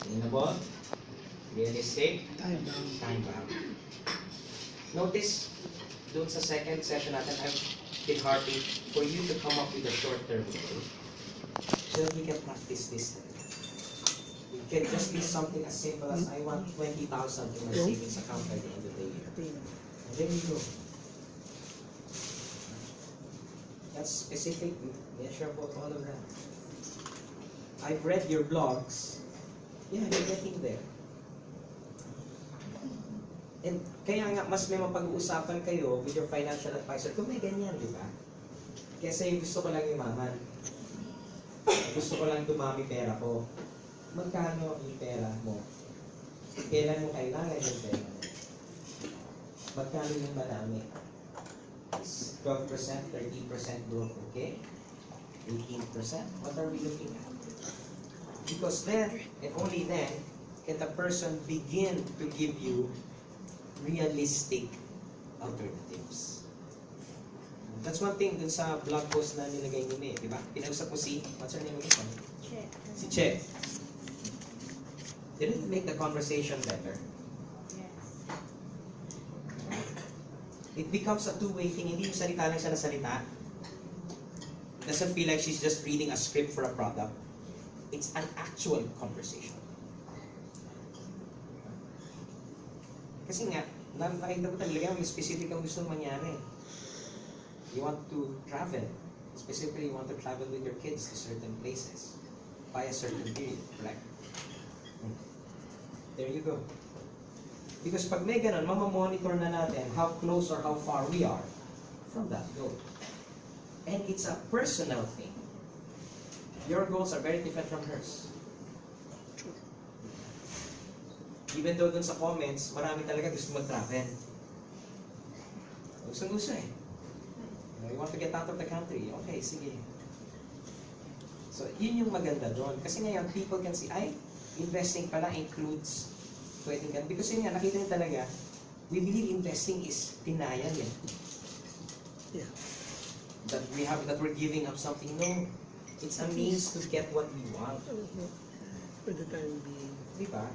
Sustainable, realistic, Time bound. time bound. Notice, doon sa second session natin, I've been harping for you to come up with a short-term goal so that we can practice this. It can just be something as simple as I want 20,000 in my savings account by the end of the year. And there you go. That's specific, measurable, all of that. I've read your blogs. Yeah, you're getting there. And kaya nga, mas may mapag-uusapan kayo with your financial advisor kung may ganyan, di ba? Kesa yung gusto ko lang yumaman. Gusto ko lang dumami pera ko. Magkano yung pera mo? Kailan mo kailangan yung pera mo? Magkano yung marami? 12%, 30% growth, okay? 18%? What are we looking at? Because then, and only then, can the person begin to give you realistic alternatives. That's one thing dun sa blog post na nilagay niyo eh, di ba? Pinausap ko si, what's her name again? Che. Si Che. Didn't it make the conversation better? Yes. It becomes a two-way thing. Hindi yung salita lang siya na salita. Doesn't feel like she's just reading a script for a product. It's an actual conversation. Kasi nga, nakita ko talaga may specific ang gusto mangyari. You want to travel. Specifically, you want to travel with your kids to certain places by a certain period, correct? There you go. Because pag may ganun, mamamonitor na natin how close or how far we are from that goal. And it's a personal thing. Your goals are very different from hers. Even though dun sa comments, marami talaga gusto mag-travel. Gusto eh. You want to get out of the country. Okay, sige. So, yun yung maganda doon. Kasi ngayon, people can see, ay, investing pala includes pwedeng ganun. Because yun nga, nakita nyo talaga, we believe investing is denial yan. Yeah. That we're giving up something. No. It's a means to get what we want. For the time being. Di ba?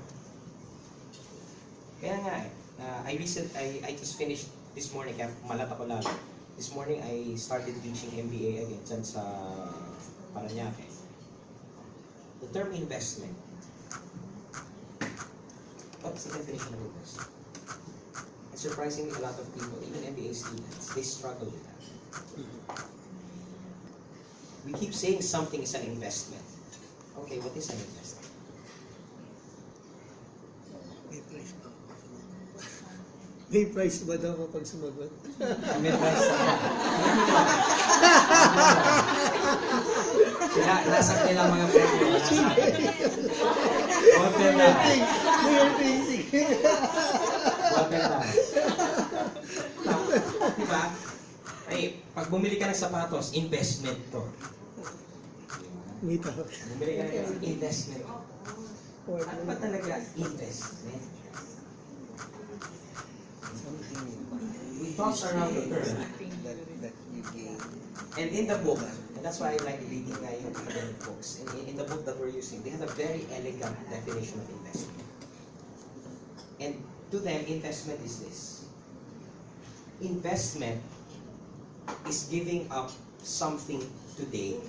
Kaya nga I just finished this morning, kaya malat ako lalo. This morning, I started teaching MBA again dyan sa Paranaque. The term investment. What's the definition of investment? And surprisingly, a lot of people, even MBA students, they struggle with that. We keep saying something is an investment. Okay, what is an investment? May price ba? May price ba daw kapag sumagot? May price na. Nasa kanilang mga premyo. Hotel na. Hotel na. Diba? Ay, pag bumili ka ng sapatos, investment to. May tawag. Bumili ka ng investment. Ano ba talaga investment? We toss around the term. That you gain. And in the book, and that's why I like reading yung academic books, in the book that we're using, they have a very elegant definition of investment. And to them, investment is this. Investment is giving up something today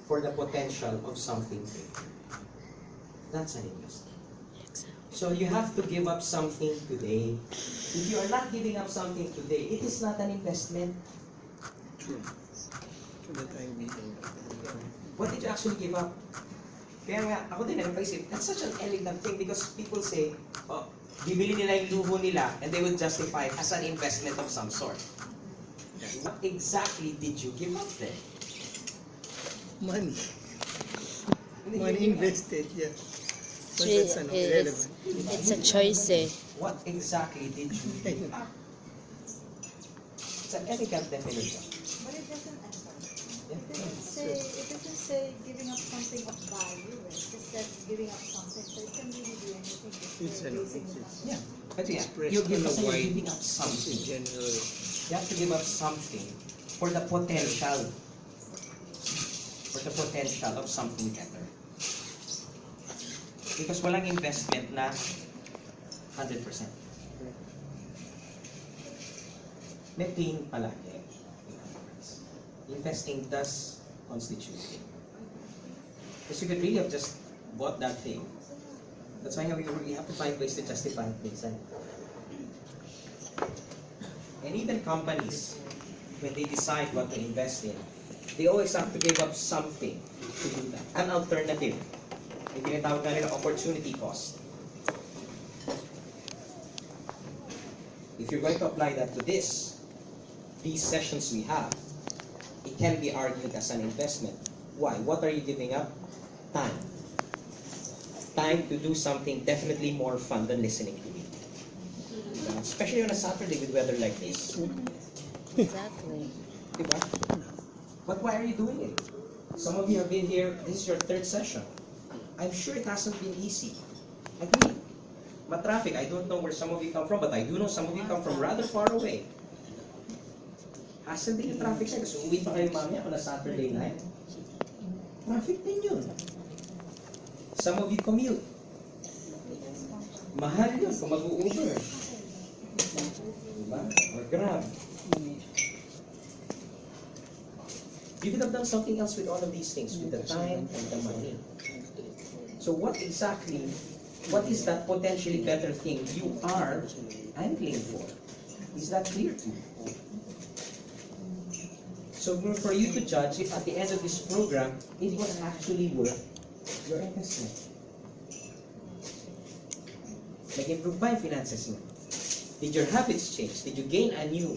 for the potential of something bigger. That's an investment. So you have to give up something today. If you are not giving up something today, it is not an investment. True. For the time being. What did you actually give up? Kaya nga, ako din napaisip, that's such an elegant thing because people say, oh, bibili nila yung luho nila and they would justify it as an investment of some sort. What exactly did you give up then? Money. Hindi, Money you give up. invested, yeah. But that's an irrelevant. It's a choice eh. What exactly did you give up? It's an elegant definition. But it doesn't answer. Yeah. It doesn't say giving up something of value. It just says giving up something. So it can really be anything. It's an Basing it on- Yeah. But yeah, Expressed you're in a kasi you're wide- giving up something. General. You have to give up something for the potential. For the potential of something better. Because walang investment na 100%. May pain palagi. Investing does constitute pain. Because you could really have just bought that thing. That's why we have to find ways to justify things. And even companies, when they decide what to invest in, they always have to give up something to do that. An alternative. Yung tinatawag na nila opportunity cost. If you're going to apply that to these sessions we have, it can be argued as an investment. Why? What are you giving up? Time. Time to do something definitely more fun than listening to me. Especially on a Saturday with weather like this. Exactly. Diba? But why are you doing it? Some of you have been here, this is your third session. I'm sure it hasn't been easy. Agree. Matraffic, I don't know where some of you come from, but I do know some of you come from rather far away. Hassle din yung traffic na, kasi uwi pa kayo mamaya on a Saturday night. Traffic din yun. Some of you commute. Mahal yun kung mag-Uber. Diba? Or Grab. You could have done something else with all of these things, with the time and the money. So what is that potentially better thing you are angling for? Is that clear to you? So for you to judge if at the end of this program, it was actually worth your investment. Nag-improve ba yung finances mo? Did your habits change? Did you gain a new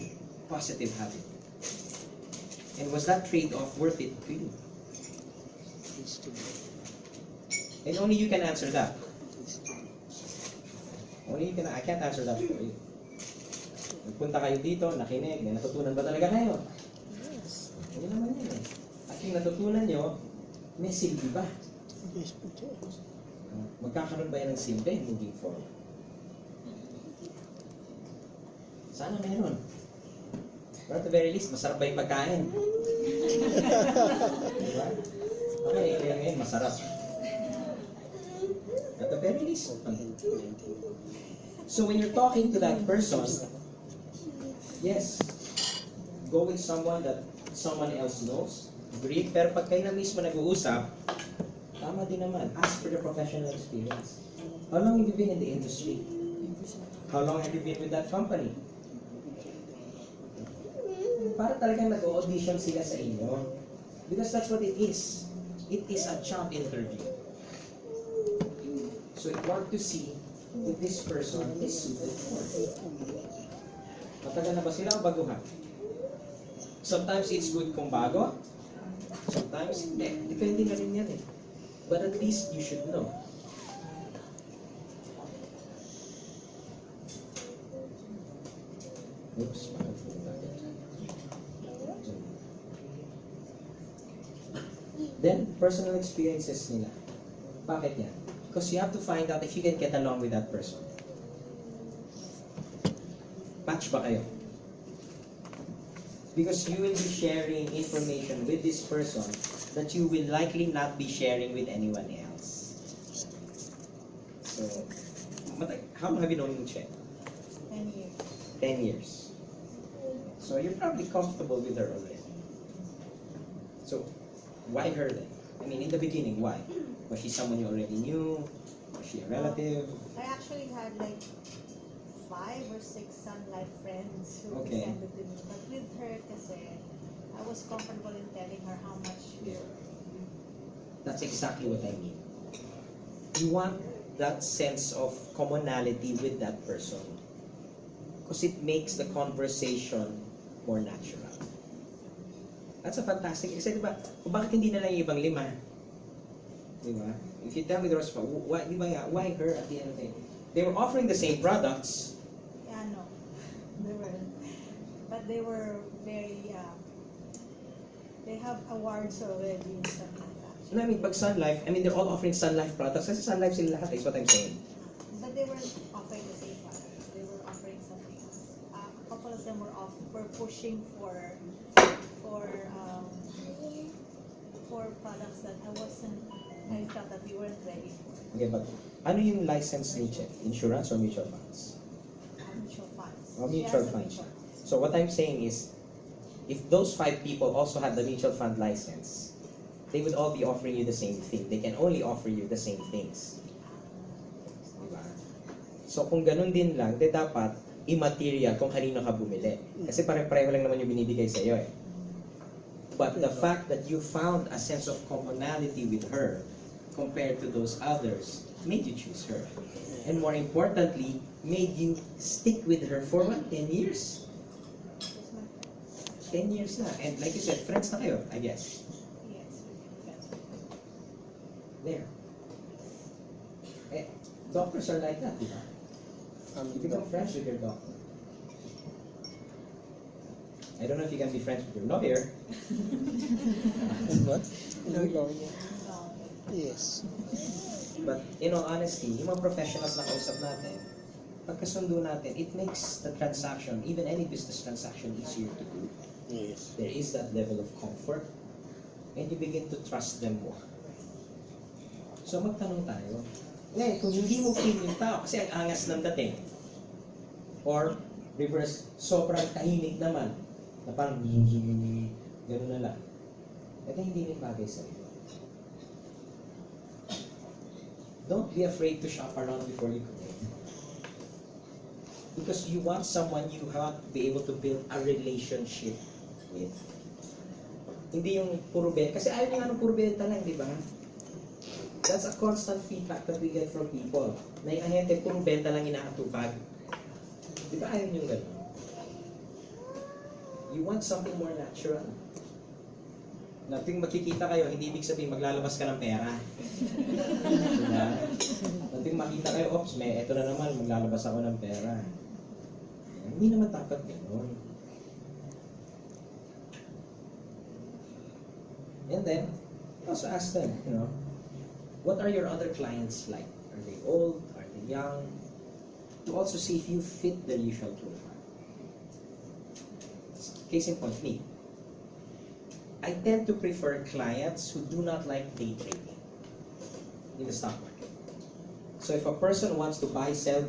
positive habit? And was that trade-off worth it to you? And only you can answer that. Only you can. I can't answer that for you. Nagpunta kayo dito, nakinig, may natutunan ba talaga kayo? Yes. Hindi naman yun eh. At yung natutunan nyo, may silbi ba? Yes po, sir. Magkakaroon ba yan ng silbi moving forward? Sana meron. But at the very least, masarap ba yung pagkain? Diba? Okay, kaya ngayon, masarap. At the very least. So when you're talking to that person, yes, go with someone that someone else knows. Agree? Pero pag kayo na mismo nag-uusap, tama din naman. Ask for the professional experience. How long have you been in the industry? How long have you been with that company? Para talagang nag-audition sila sa inyo. Because that's what it is. It is a job interview. So you want to see if this person is suited for it. Matagal na ba sila o baguhan? Sometimes it's good kung bago. Sometimes hindi. Depende na rin yan eh. But at least you should know. Oops. Then, personal experiences nila. Bakit yan? Because you have to find out if you can get along with that person. Match ba kayo? Because you will be sharing information with this person that you will likely not be sharing with anyone else. So, how long have you known Che? 10 years. 10 years. So, you're probably comfortable with her already. So, why her then? I mean, in the beginning, why? Was she someone you already knew? Was she a relative? I actually had like 5 or 6 Sun Life friends who Okay. sent it to me. But with her, kasi, I was comfortable in telling her how much we were. That's exactly what I mean. You want that sense of commonality with that person. Because it makes the conversation more natural. That's a fantastic. Kasi diba, bakit hindi na lang yung ibang 5? Diba? If you tell me the rest, why her at the end of the day? They were offering the same products. Yeah, no. They were, but they were very, they have awards already and stuff like that. And I mean, pag Sun Life, I mean, they're all offering Sun Life products. Kasi Sun Life sila lahat, is what I'm saying. But they weren't offering the same products. They were offering something else. A couple of them were pushing for products that I wasn't I felt that we weren't ready for Okay, but ano yung license ni Chet? Insurance or mutual funds? mutual funds. Oh, She mutual has a funds. mutual funds. So what I'm saying is, if those 5 people also have the mutual fund license, they would all be offering you the same thing. They can only offer you the same things. Diba? So kung ganun din lang, de dapat immaterial kung kanino ka bumili. Kasi pare-pareho lang naman yung binibigay sa iyo eh. But the fact that you found a sense of commonality with her compared to those others made you choose her. And more importantly, made you stick with her for what, 10 years? She's my friend. 10 years na. And like you said, friends na kayo, I guess. Yes, we've been friends. There. Eh, doctors are like that, di ba? You become friends with your doctor. I don't know if you can be friends with your lawyer. What? No, lawyer. No, Yes. But in all honesty, yung mga professionals na kausap natin, pagkasundo natin, it makes the transaction, even any business transaction, easier to do. Yes. There is that level of comfort, and you begin to trust them more. So magtanong tayo. Ngayon, kung hindi mo feel yung tao, kasi ang angas ng dating, or reverse, sobrang tahimik naman, na parang gano'n na lang, ito hindi rin bagay sa iyo. Don't be afraid to shop around before you commit. Because you want someone you have to be able to build a relationship with. Hindi yung puro benta. Kasi ayaw nga ng puro benta lang, di ba? That's a constant feedback that we get from people. Na yung ahente, puro benta lang inaatupag. Di ba ayaw yung gano'n? You want something more natural. Na tuwing magkikita kayo, hindi ibig sabihin maglalabas ka ng pera. Diba? Na tuwing makita kayo, oops, eto na naman, maglalabas ako ng pera. Hindi naman dapat gano'n. And then, also ask them, what are your other clients like? Are they old? Are they young? To also see if you fit their usual profile. Case in point, me. I tend to prefer clients who do not like day trading in the stock market. So if a person wants to buy, sell,